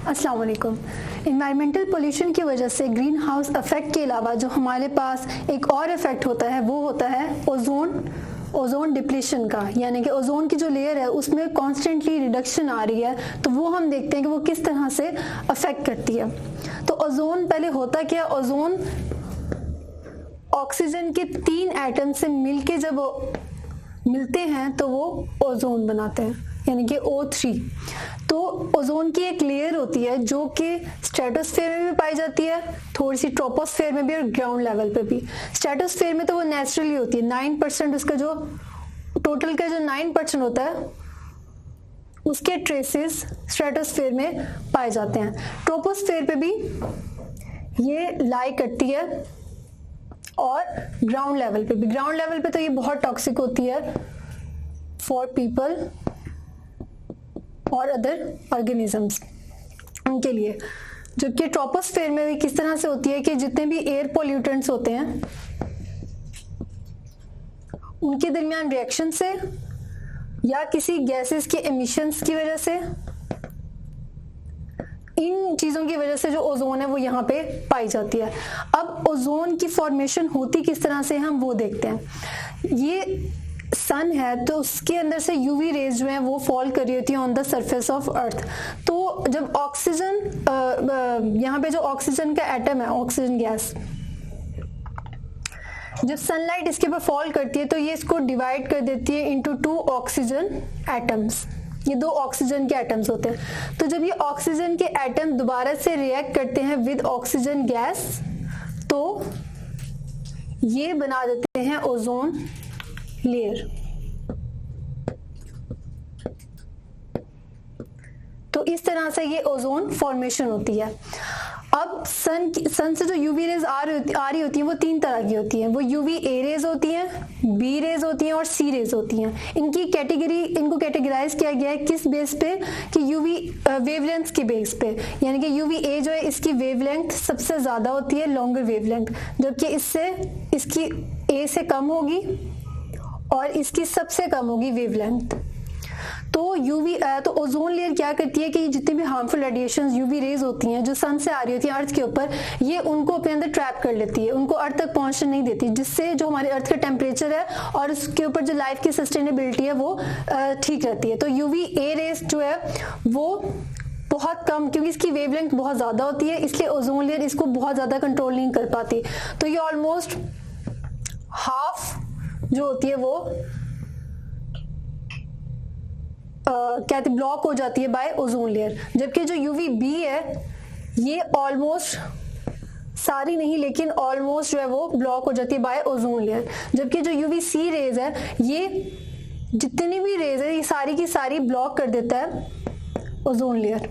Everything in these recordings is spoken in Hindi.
अस्सलाम वालेकुम। इन्वायरमेंटल पोल्यूशन की वजह से ग्रीन हाउस इफेक्ट के अलावा जो हमारे पास एक और इफेक्ट होता है वो होता है ओजोन डिप्लीशन का, यानी कि ओजोन की जो लेयर है उसमें कॉन्स्टेंटली रिडक्शन आ रही है। तो वो हम देखते हैं कि वो किस तरह से अफेक्ट करती है। तो ओजोन पहले होता क्या, ओजोन ऑक्सीजन के 3 एटम से मिलके जब मिलते हैं तो वो ओजोन बनाते हैं, यानी कि O3। तो ओजोन की एक लेयर होती है जो कि स्ट्रेटोस्फेयर में भी पाई जाती है, थोड़ी सी ट्रोपोस्फेयर में भी और ग्राउंड लेवल पे भी। स्ट्रेटोस्फेयर में तो वो नेचुरली होती है, 9% उसका जो टोटल का जो 9% होता है उसके ट्रेसेस स्ट्रेटोस्फेयर में पाए जाते हैं। ट्रोपोस्फेयर पे भी ये लाई करती है और ग्राउंड लेवल पे भी। ग्राउंड लेवल पे तो ये बहुत टॉक्सिक होती है फॉर पीपल और अदर ऑर्गेनिजम्स उनके लिए। जबकि ट्रोपोस्फेयर में भी किस तरह से होती है कि जितने भी एयर पोल्यूटेंट्स होते हैं उनके दरमियान रिएक्शन से या किसी गैसेस के एमिशंस की वजह से, इन चीजों की वजह से जो ओजोन है वो यहाँ पे पाई जाती है। अब ओजोन की फॉर्मेशन होती किस तरह से हम वो देखते हैं। ये सन है तो उसके अंदर से यूवी रेज जो है वो फॉल कर रही होती है on the surface of earth. तो जब ऑक्सीजन यहाँ पे जो ऑक्सीजन का एटम है, ऑक्सीजन गैस, जब सनलाइट इसके ऊपर फॉल करती है तो ये इसको डिवाइड कर देती है इनटू 2 ऑक्सीजन एटम्स। ये 2 ऑक्सीजन के एटम्स होते हैं। तो जब ये ऑक्सीजन के एटम दोबारा से रिएक्ट करते हैं विद ऑक्सीजन गैस तो ये बना देते हैं ओजोन लेयर। तो इस तरह से ये ओजोन फॉर्मेशन होती है। अब सन से जो यूवी रेज आ रही होती हैं वो 3 तरह की होती हैं। वो यूवी ए रेज होती हैं, बी रेज होती हैं और सी रेज होती हैं। इनको कैटेगराइज किया गया है किस बेस पे कि यूवी वेवलेंथ के बेस पे, यानी कि यूवी ए जो है इसकी वेवलेंथ सबसे ज्यादा होती है, लॉन्गर वेवलेंथ, जबकि इसकी ए से कम होगी और इसकी सबसे कम होगी वेवलेंथ। तो ओजोन लेयर क्या करती है कि जितनी भी हार्मफुल रेडिएशंस यूवी रेज होती हैं जो सन से आ रही होती हैं अर्थ के ऊपर, ये उनको अपने अंदर ट्रैप कर लेती है, उनको अर्थ तक पहुंचने नहीं देती, जिससे जो हमारे अर्थ का टेम्परेचर है और उसके ऊपर जो लाइफ की सस्टेनेबिलिटी है वो ठीक रहती है। तो यूवी ए रेज जो है वो बहुत कम, क्योंकि इसकी वेवलेंथ बहुत ज्यादा होती है, इसलिए ओजोन लेयर इसको बहुत ज्यादा कंट्रोल नहीं कर पाती। तो ये ऑलमोस्ट हाफ जो होती है वो क्या ब्लॉक हो जाती है बाय ओजोन लेयर। जबकि जो यूवी बी है ये ऑलमोस्ट सारी नहीं लेकिन ऑलमोस्ट जो है वो ब्लॉक हो जाती है बाय ओजोन लेयर। जबकि जो यूवी सी रेज है ये जितनी भी रेज है ये सारी की सारी ब्लॉक कर देता है ozone layer.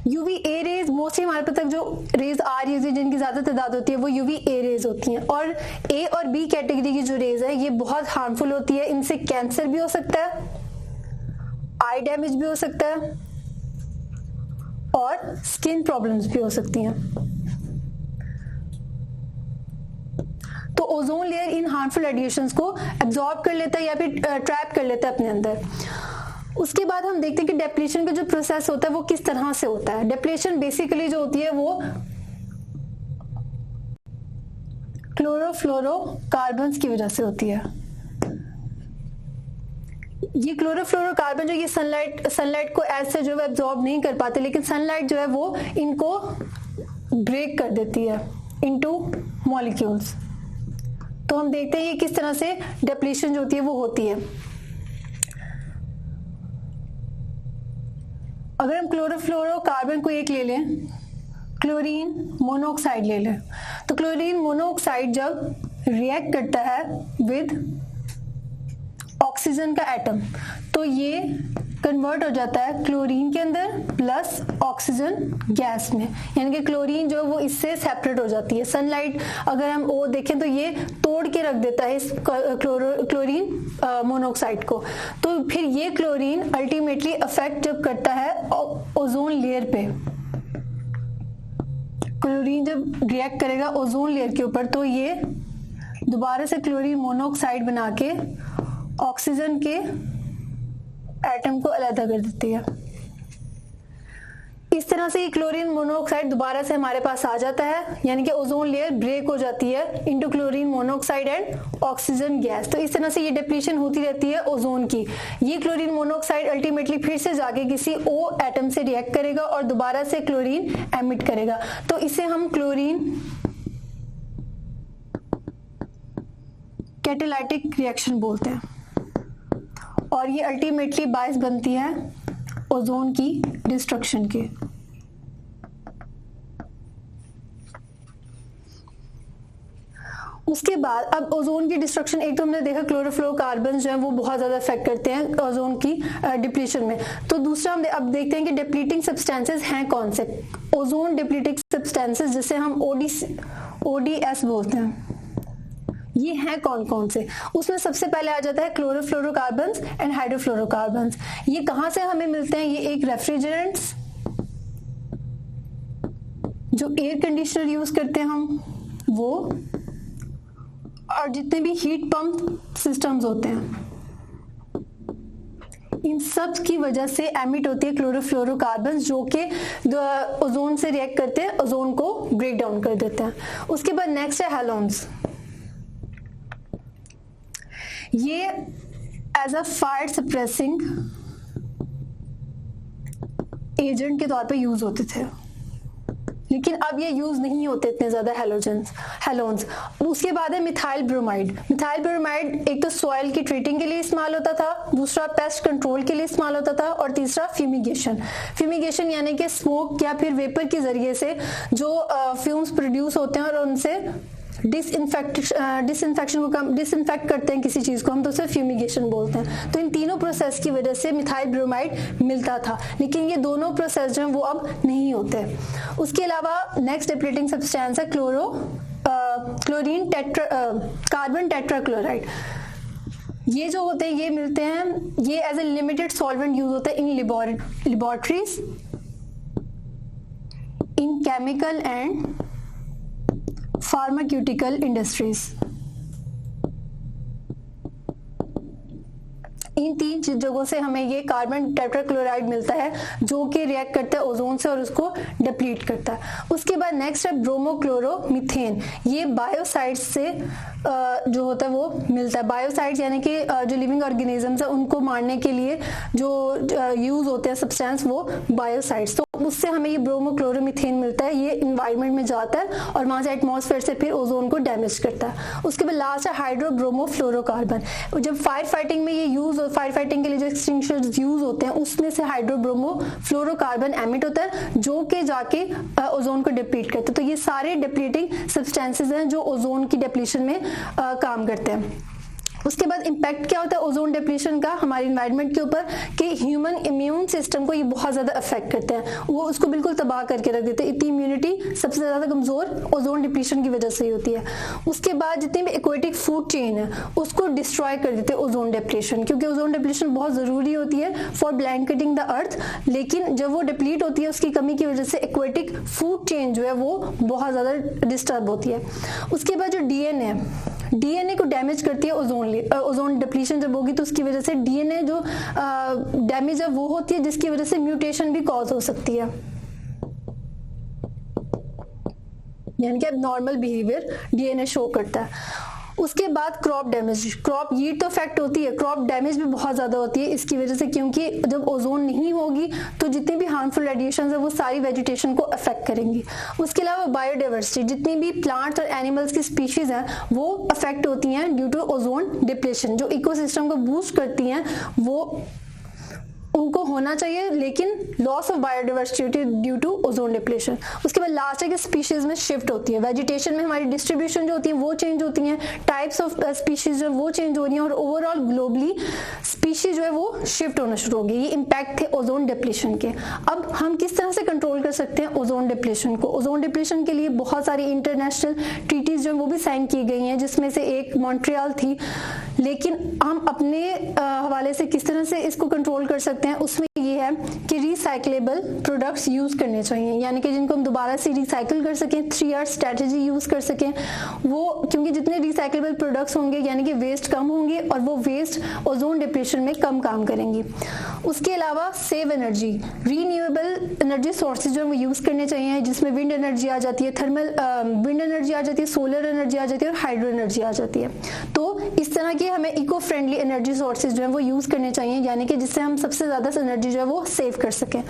UV A rays mostly हमारे पास तक जो रेज आ रही होती है जिनकी ज्यादा तादाद होती है वो यूवी ए रेज होती हैं। और ए और बी कैटेगरी की जो रेज है ये बहुत हार्मफुल होती है, इनसे कैंसर भी हो सकता है, आई डैमेज भी हो सकता है और स्किन प्रॉब्लम्स भी हो सकती हैं। तो ozone layer in harmful radiations को एब्जॉर्ब कर लेता है या फिर ट्रैप कर लेता है अपने अंदर। उसके बाद हम देखते हैं कि डेप्लीशन का जो प्रोसेस होता है वो किस तरह से होता है। डेप्लीशन बेसिकली जो होती है वो क्लोरोफ्लोरोकार्बन्स की वजह से होती है। ये क्लोरोफ्लोरोकार्बन जो ये सनलाइट को ऐसे जो है एब्जॉर्ब नहीं कर पाते, लेकिन सनलाइट जो है वो इनको ब्रेक कर देती है इनटू मॉलिक्यूल्स। तो हम देखते हैं ये किस तरह से डेप्लीशन जो होती है वो होती है। अगर हम क्लोरोफ्लोरोकार्बन को एक ले लें, क्लोरीन मोनोऑक्साइड ले लें, तो क्लोरीन मोनोऑक्साइड जब रिएक्ट करता है विद ऑक्सीजन का एटम तो ये कन्वर्ट हो जाता है क्लोरीन के अंदर प्लस ऑक्सीजन गैस में, यानी कि क्लोरीन जो वो इससे सेपरेट हो जाती है। सनलाइट अगर हम वो देखें तो ये तोड़ के रख देता है इस क्लोरीन मोनोऑक्साइड को। तो फिर ये क्लोरीन अल्टीमेटली अफेक्ट जब करता है ओजोन लेयर पे, क्लोरीन जब रिएक्ट करेगा ओजोन लेयर के ऊपर तो ये दोबारा से क्लोरीन मोनोऑक्साइड बना के ऑक्सीजन के एटम को अलग कर देती है। इस तरह से क्लोरीन मोनोऑक्साइड दोबारा से हमारे पास आ जाता है, यानी कि ओजोन लेयर ब्रेक हो जाती है into chlorine monoxide and oxygen gas. तो इस तरह से ये डिप्लीशन होती रहती है ओजोन की। ये क्लोरीन मोनोऑक्साइड अल्टीमेटली फिर से जाके किसी O एटम से रिएक्ट करेगा और दोबारा से क्लोरीन एमिट करेगा। तो इसे हम क्लोरीन कैटालाइटिक रिएक्शन बोलते हैं, और ये अल्टीमेटली बायस बनती है ओजोन की डिस्ट्रक्शन के। उसके बाद अब ओजोन की डिस्ट्रक्शन, एक तो हमने देखा क्लोरोफ्लोरोकार्बन जो है वो बहुत ज्यादा इफेक्ट करते हैं ओजोन की डिप्लीशन में। तो दूसरा हम अब देखते हैं कि डिप्लीटिंग सब्सटेंसेस हैं कौन से। ओजोन डिप्लीटिंग सब्सटेंसेस जिसे हम ओडीएस बोलते हैं, ये हैं कौन कौन से। उसमें सबसे पहले आ जाता है क्लोरोफ्लोरोकार्बन्स एंड हाइड्रोफ्लोरोकार्बन्स। ये कहां से हमें मिलते हैं? ये एक रेफ्रिजरेंट्स जो एयर कंडीशनर यूज करते हैं हम वो, और जितने भी हीट पंप सिस्टम्स होते हैं, इन सब की वजह से एमिट होती है क्लोरोफ्लोरोकार्बन्स जो कि ओजोन से रिएक्ट करते हैं, ओजोन को ब्रेक डाउन कर देते हैं। उसके बाद नेक्स्ट है हैलोन्स। ये as a fire suppressing agent के तौर पे यूज होते थे, लेकिन अब ये यूज नहीं होते इतने ज्यादा हैलोन्स। उसके बाद है मिथाइल ब्रोमाइड। मिथाइल ब्रोमाइड एक तो सॉइल की ट्रीटिंग के लिए इस्तेमाल होता था, दूसरा पेस्ट कंट्रोल के लिए इस्तेमाल होता था, और तीसरा फ्यूमिगेशन यानी कि स्मोक या फिर वेपर के जरिए से जो फ्यूम्स प्रोड्यूस होते हैं और उनसे डिसइंफेक्ट करते हैं किसी चीज को, हम तो उसे फ्यूमिगेशन बोलते हैं। तो इन तीनों प्रोसेस की वजह से मिथाइल ब्रोमाइड मिलता था, लेकिन ये दोनों प्रोसेस जो हैं वो अब नहीं होते। उसके अलावा नेक्स्ट डिप्लीटिंग सब्सटेंस है क्लोरीन कार्बन टेट्राक्लोराइड। ये जो होते हैं ये मिलते हैं, ये as a limited solvent use होता है in laboratories, in chemical and pharmaceutical industries. इन तीन जगहों से हमें ये कार्बन टेट्राक्लोराइड मिलता है जो कि रिएक्ट करता है ओजोन से और उसको डिप्लीट करता है। उसके बाद नेक्स्ट है ब्रोमोक्लोरोमीथेन। ये बायोसाइड्स से जो होता है वो मिलता है। बायोसाइड्स यानी कि जो लिविंग ऑर्गेनिजम्स है उनको मारने के लिए जो यूज होते हैं सब्सटेंस वो बायोसाइड्स, तो उससे हमें ये ब्रोमोक्लोरोमीथेन मिलता है। ये इन्वायरमेंट में जाता है और वहां से एटमॉस्फेयर से फिर ओजोन को डैमेज करता है। उसके बाद लास्ट है हाइड्रोब्रोमोफ्लोरोकार्बन। जब फायर फाइटिंग में ये यूज, फायर फाइटिंग के लिए जो एक्सटिंग्विशर्स यूज होते हैं उसमें से हाइड्रोब्रोमोफ्लोरोकार्बन एमिट होता है जो कि जाके ओजोन को डिप्लीट करते हैं। तो ये सारे डिप्लीटिंग सब्सटेंसेस हैं जो ओजोन की डिप्लीशन में काम करते हैं। उसके बाद इम्पैक्ट क्या होता है ओजोन डिप्लीशन का हमारे एनवायरनमेंट के ऊपर, कि ह्यूमन इम्यून सिस्टम को ये बहुत ज्यादा अफेक्ट करते हैं, वो उसको बिल्कुल तबाह करके रख देते हैं। इतनी इम्यूनिटी सबसे ज्यादा कमजोर ओजोन डिप्लीशन की वजह से ही होती है। उसके बाद जितनी भी एक्वेटिक फूड चेन है उसको डिस्ट्रॉय कर देते हैं ओजोन डिप्लीशन, क्योंकि ओजोन डिप्लीशन बहुत जरूरी होती है फॉर ब्लैंकेटिंग द अर्थ, लेकिन जब वो डिप्लीट होती है उसकी कमी की वजह से एक्वेटिक फूड चेन जो है वो बहुत ज्यादा डिस्टर्ब होती है। उसके बाद जो डीएनए को डैमेज करती है ओजोन डिप्लीशन जब होगी तो उसकी वजह से डीएनए जो डैमेज है वो होती है, जिसकी वजह से म्यूटेशन भी कॉज हो सकती है, यानी कि नॉर्मल बिहेवियर डीएनए शो करता है। उसके बाद क्रॉप डैमेज, क्रॉप यील्ड तो इफेक्ट होती है, क्रॉप डैमेज भी बहुत ज्यादा होती है इसकी वजह से, क्योंकि जब ओजोन नहीं होगी तो जितनी भी हार्मफुल रेडिएशन है वो सारी वेजिटेशन को अफेक्ट करेंगी। उसके अलावा बायोडाइवर्सिटी, जितनी भी प्लांट्स और एनिमल्स की स्पीशीज हैं वो अफेक्ट होती हैं ड्यू टू ओजोन डिप्लीशन। जो इकोसिस्टम को बूस्ट करती हैं वो उनको होना चाहिए, लेकिन loss of biodiversity due to ozone depletion. उसके बाद लास्ट है कि स्पीशीज में शिफ्ट होती है, वेजिटेशन में हमारी डिस्ट्रीब्यूशन जो होती है वो चेंज होती हैं, टाइप्स ऑफ स्पीशीज जो वो चेंज हो रही हैं और ओवरऑल ग्लोबली स्पीशीज जो है वो शिफ्ट होना शुरू हो गई। ये इम्पैक्ट थे ओजोन डिप्लीशन के। अब हम किस तरह से कंट्रोल कर सकते हैं ओजोन डिप्लीशन को? ओजोन डिप्लीशन के लिए बहुत सारी इंटरनेशनल ट्रीटीज जो वो भी साइन की गई हैं, जिसमें से एक मॉन्ट्रियल थी, लेकिन हम अपने हवाले से किस तरह से इसको कंट्रोल कर सकते हैं उसमें ये है कि रिसाइक्लेबल प्रोडक्ट्स यूज करने चाहिए, यानी कि जिनको हम दोबारा से रिसाइकल कर सकें, 3R स्ट्रेटजी यूज कर सकें वो, क्योंकि जितने रिसाइक्लेबल प्रोडक्ट्स होंगे यानी कि वेस्ट कम होंगे और वो वेस्ट ओजोन डिप्लीशन में कम काम करेंगी। उसके अलावा save energy, renewable energy sources जो हमें यूज करने चाहिए, जिसमें विंड एनर्जी आ जाती है, थर्मल विंड एनर्जी आ जाती है, सोलर एनर्जी आ जाती है और हाइड्रो एनर्जी आ जाती है। तो इस तरह की हमें इको फ्रेंडली एनर्जी सोर्सेज जो है वो यूज करने चाहिए, यानी कि जिससे हम सबसे ज्यादा एनर्जी जो है वो सेव कर सकें।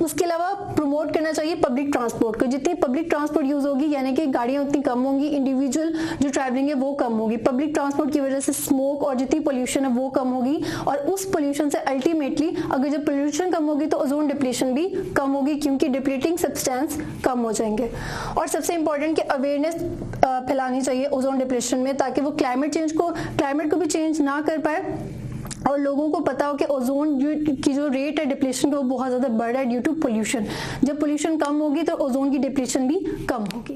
उसके अलावा प्रमोट करना चाहिए पब्लिक ट्रांसपोर्ट को। जितनी पब्लिक ट्रांसपोर्ट यूज होगी यानी कि गाड़ियां उतनी कम होंगी, इंडिविजुअल जो ट्रैवलिंग है वो कम होगी। पब्लिक ट्रांसपोर्ट की वजह से स्मोक और जितनी पोल्यूशन है वो कम होगी, और उस पोल्यूशन से अल्टीमेटली अगर जब पोल्यूशन कम होगी तो ओजोन डिप्लीशन भी कम होगी, क्योंकि डिप्लीटिंग सब्सटेंस कम हो जाएंगे। और सबसे इंपॉर्टेंट कि अवेयरनेस फैलानी चाहिए ओजोन डिप्लीशन में, ताकि वो क्लाइमेट को भी चेंज ना कर पाए और लोगों को पता हो कि ओजोन की जो रेट है डिप्लीशन का वो बहुत ज्यादा बढ़ रहा है ड्यू टू पोल्यूशन। जब पोल्यूशन कम होगी तो ओजोन की डिप्लीशन भी कम होगी।